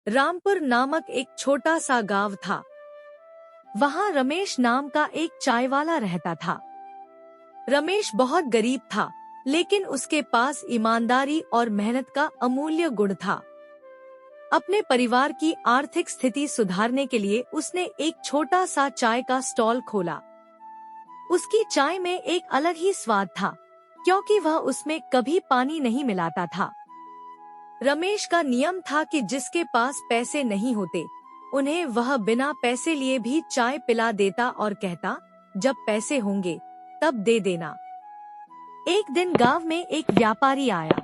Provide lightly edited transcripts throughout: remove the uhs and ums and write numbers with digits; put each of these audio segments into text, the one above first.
रामपुर नामक एक छोटा सा गांव था। वहां रमेश नाम का एक चाय वाला रहता था। रमेश बहुत गरीब था, लेकिन उसके पास ईमानदारी और मेहनत का अमूल्य गुण था। अपने परिवार की आर्थिक स्थिति सुधारने के लिए उसने एक छोटा सा चाय का स्टॉल खोला। उसकी चाय में एक अलग ही स्वाद था, क्योंकि वह उसमें कभी पानी नहीं मिलाता था। रमेश का नियम था कि जिसके पास पैसे नहीं होते, उन्हें वह बिना पैसे लिए भी चाय पिला देता और कहता, जब पैसे होंगे तब दे देना। एक दिन गांव में एक व्यापारी आया।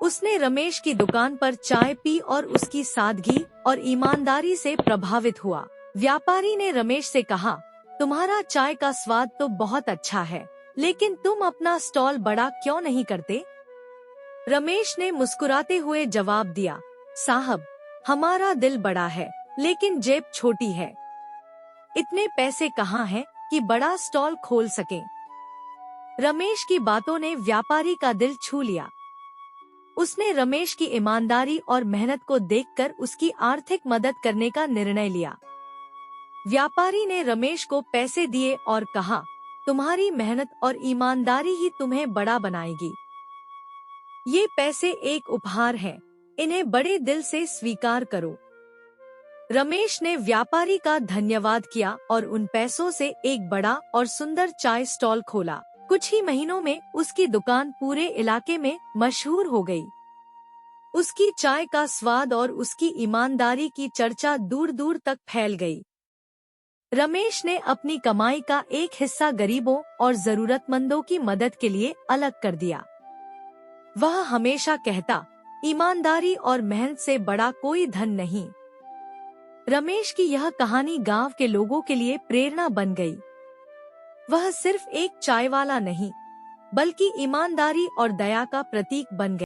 उसने रमेश की दुकान पर चाय पी और उसकी सादगी और ईमानदारी से प्रभावित हुआ। व्यापारी ने रमेश से कहा, तुम्हारा चाय का स्वाद तो बहुत अच्छा है, लेकिन तुम अपना स्टॉल बड़ा क्यों नहीं करते? रमेश ने मुस्कुराते हुए जवाब दिया, साहब, हमारा दिल बड़ा है, लेकिन जेब छोटी है। इतने पैसे कहाँ हैं कि बड़ा स्टॉल खोल सकें? रमेश की बातों ने व्यापारी का दिल छू लिया। उसने रमेश की ईमानदारी और मेहनत को देखकर उसकी आर्थिक मदद करने का निर्णय लिया। व्यापारी ने रमेश को पैसे दिए और कहा, तुम्हारी मेहनत और ईमानदारी ही तुम्हें बड़ा बनाएगी। ये पैसे एक उपहार हैं, इन्हें बड़े दिल से स्वीकार करो। रमेश ने व्यापारी का धन्यवाद किया और उन पैसों से एक बड़ा और सुंदर चाय स्टॉल खोला। कुछ ही महीनों में उसकी दुकान पूरे इलाके में मशहूर हो गई। उसकी चाय का स्वाद और उसकी ईमानदारी की चर्चा दूर दूर तक फैल गई। रमेश ने अपनी कमाई का एक हिस्सा गरीबों और जरूरतमंदों की मदद के लिए अलग कर दिया। वह हमेशा कहता, ईमानदारी और मेहनत से बड़ा कोई धन नहीं। रमेश की यह कहानी गांव के लोगों के लिए प्रेरणा बन गई। वह सिर्फ एक चाय वाला नहीं, बल्कि ईमानदारी और दया का प्रतीक बन गया।